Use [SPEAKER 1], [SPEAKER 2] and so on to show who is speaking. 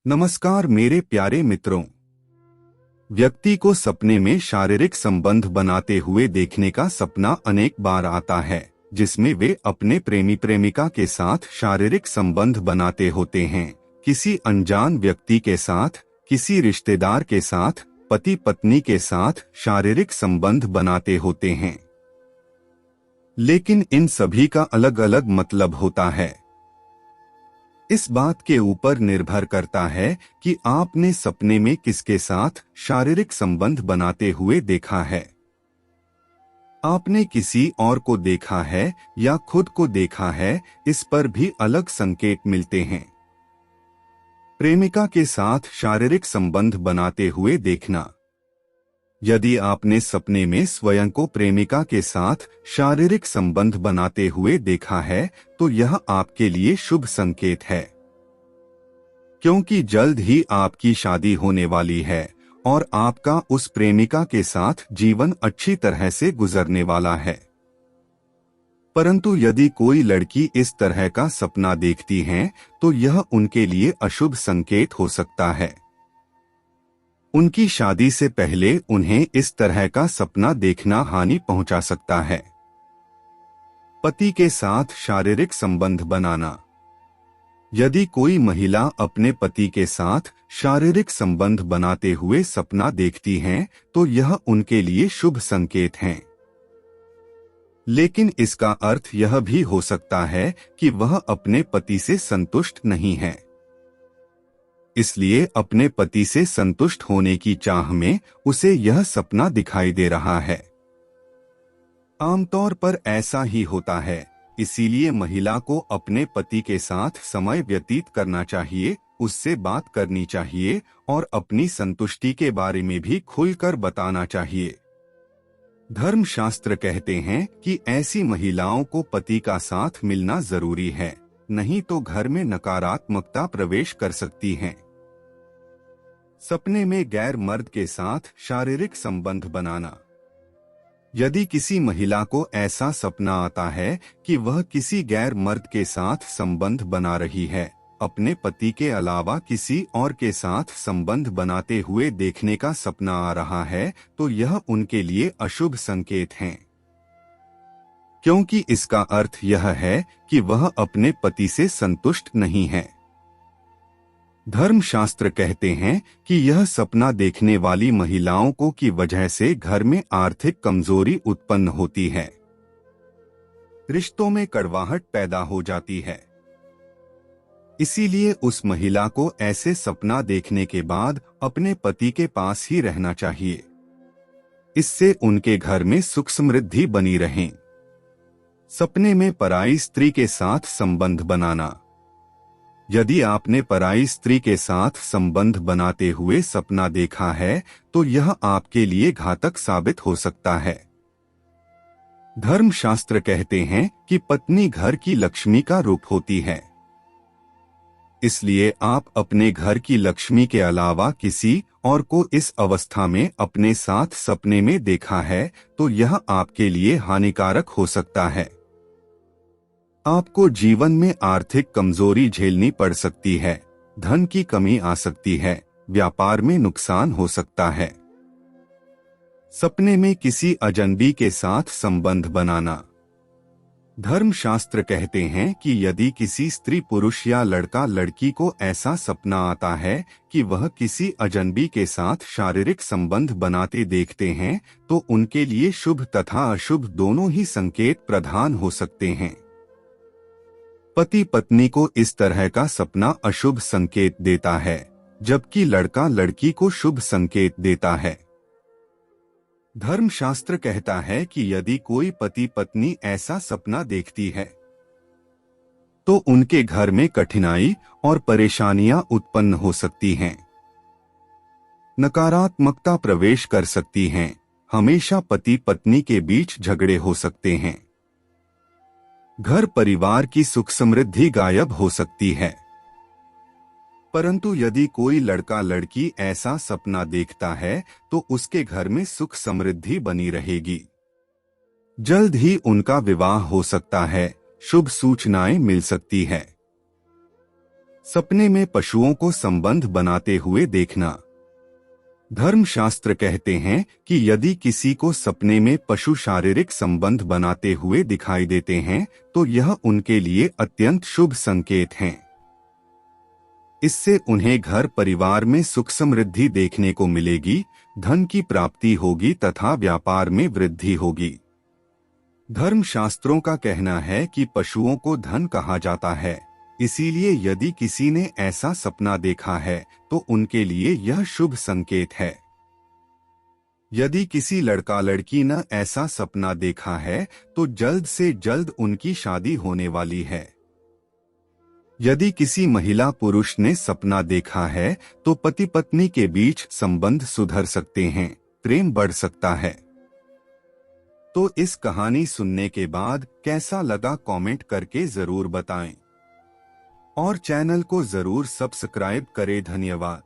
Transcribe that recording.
[SPEAKER 1] नमस्कार मेरे प्यारे मित्रों। व्यक्ति को सपने में शारीरिक संबंध बनाते हुए देखने का सपना अनेक बार आता है, जिसमें वे अपने प्रेमी प्रेमिका के साथ शारीरिक संबंध बनाते होते हैं, किसी अनजान व्यक्ति के साथ, किसी रिश्तेदार के साथ, पति पत्नी के साथ शारीरिक संबंध बनाते होते हैं। लेकिन इन सभी का अलग अलग मतलब होता है। इस बात के ऊपर निर्भर करता है कि आपने सपने में किसके साथ शारीरिक संबंध बनाते हुए देखा है। आपने किसी और को देखा है या खुद को देखा है, इस पर भी अलग संकेत मिलते हैं। प्रेमिका के साथ शारीरिक संबंध बनाते हुए देखना। यदि आपने सपने में स्वयं को प्रेमिका के साथ शारीरिक संबंध बनाते हुए देखा है, तो यह आपके लिए शुभ संकेत है, क्योंकि जल्द ही आपकी शादी होने वाली है और आपका उस प्रेमिका के साथ जीवन अच्छी तरह से गुजरने वाला है। परंतु यदि कोई लड़की इस तरह का सपना देखती है, तो यह उनके लिए अशुभ संकेत हो सकता है। उनकी शादी से पहले उन्हें इस तरह का सपना देखना हानि पहुंचा सकता है। पति के साथ शारीरिक संबंध बनाना। यदि कोई महिला अपने पति के साथ शारीरिक संबंध बनाते हुए सपना देखती हैं, तो यह उनके लिए शुभ संकेत है। लेकिन इसका अर्थ यह भी हो सकता है कि वह अपने पति से संतुष्ट नहीं है। इसलिए अपने पति से संतुष्ट होने की चाह में उसे यह सपना दिखाई दे रहा है। आमतौर पर ऐसा ही होता है, इसीलिए महिला को अपने पति के साथ समय व्यतीत करना चाहिए, उससे बात करनी चाहिए और अपनी संतुष्टि के बारे में भी खुलकर बताना चाहिए। धर्मशास्त्र कहते हैं कि ऐसी महिलाओं को पति का साथ मिलना जरूरी है, नहीं तो घर में नकारात्मकता प्रवेश कर सकती है। सपने में गैर मर्द के साथ शारीरिक संबंध बनाना। यदि किसी महिला को ऐसा सपना आता है कि वह किसी गैर मर्द के साथ संबंध बना रही है, अपने पति के अलावा किसी और के साथ संबंध बनाते हुए देखने का सपना आ रहा है, तो यह उनके लिए अशुभ संकेत है, क्योंकि इसका अर्थ यह है कि वह अपने पति से संतुष्ट नहीं है। धर्मशास्त्र कहते हैं कि यह सपना देखने वाली महिलाओं को की वजह से घर में आर्थिक कमजोरी उत्पन्न होती है, रिश्तों में कड़वाहट पैदा हो जाती है। इसीलिए उस महिला को ऐसे सपना देखने के बाद अपने पति के पास ही रहना चाहिए। इससे उनके घर में सुख समृद्धि बनी रहे। सपने में पराई स्त्री के साथ संबंध बनाना। यदि आपने पराई स्त्री के साथ संबंध बनाते हुए सपना देखा है, तो यह आपके लिए घातक साबित हो सकता है। धर्मशास्त्र कहते हैं कि पत्नी घर की लक्ष्मी का रूप होती है। इसलिए आप अपने घर की लक्ष्मी के अलावा किसी और को इस अवस्था में अपने साथ सपने में देखा है, तो यह आपके लिए हानिकारक हो सकता है। आपको जीवन में आर्थिक कमजोरी झेलनी पड़ सकती है, धन की कमी आ सकती है, व्यापार में नुकसान हो सकता है। सपने में किसी अजनबी के साथ संबंध बनाना। धर्मशास्त्र कहते हैं कि यदि किसी स्त्री पुरुष या लड़का लड़की को ऐसा सपना आता है कि वह किसी अजनबी के साथ शारीरिक संबंध बनाते देखते हैं, तो उनके लिए शुभ तथा अशुभ दोनों ही संकेत प्रदान हो सकते हैं। पति पत्नी को इस तरह का सपना अशुभ संकेत देता है, जबकि लड़का लड़की को शुभ संकेत देता है। धर्मशास्त्र कहता है कि यदि कोई पति पत्नी ऐसा सपना देखती है, तो उनके घर में कठिनाई और परेशानियां उत्पन्न हो सकती हैं। नकारात्मकता प्रवेश कर सकती हैं, हमेशा पति पत्नी के बीच झगड़े हो सकते हैं। घर परिवार की सुख समृद्धि गायब हो सकती है। परंतु यदि कोई लड़का लड़की ऐसा सपना देखता है, तो उसके घर में सुख समृद्धि बनी रहेगी। जल्द ही उनका विवाह हो सकता है, शुभ सूचनाएं मिल सकती है। सपने में पशुओं को संबंध बनाते हुए देखना। धर्मशास्त्र कहते हैं कि यदि किसी को सपने में पशु शारीरिक संबंध बनाते हुए दिखाई देते हैं तो यह उनके लिए अत्यंत शुभ संकेत हैं। इससे उन्हें घर परिवार में सुख समृद्धि देखने को मिलेगी, धन की प्राप्ति होगी तथा व्यापार में वृद्धि होगी। धर्मशास्त्रों का कहना है कि पशुओं को धन कहा जाता है, इसीलिए यदि किसी ने ऐसा सपना देखा है तो उनके लिए यह शुभ संकेत है। यदि किसी लड़का लड़की ने ऐसा सपना देखा है तो जल्द से जल्द उनकी शादी होने वाली है। यदि किसी महिला पुरुष ने सपना देखा है तो पति पत्नी के बीच संबंध सुधर सकते हैं, प्रेम बढ़ सकता है। तो इस कहानी सुनने के बाद कैसा लगा कमेंट करके जरूर बताएं और चैनल को जरूर सब्सक्राइब करें। धन्यवाद।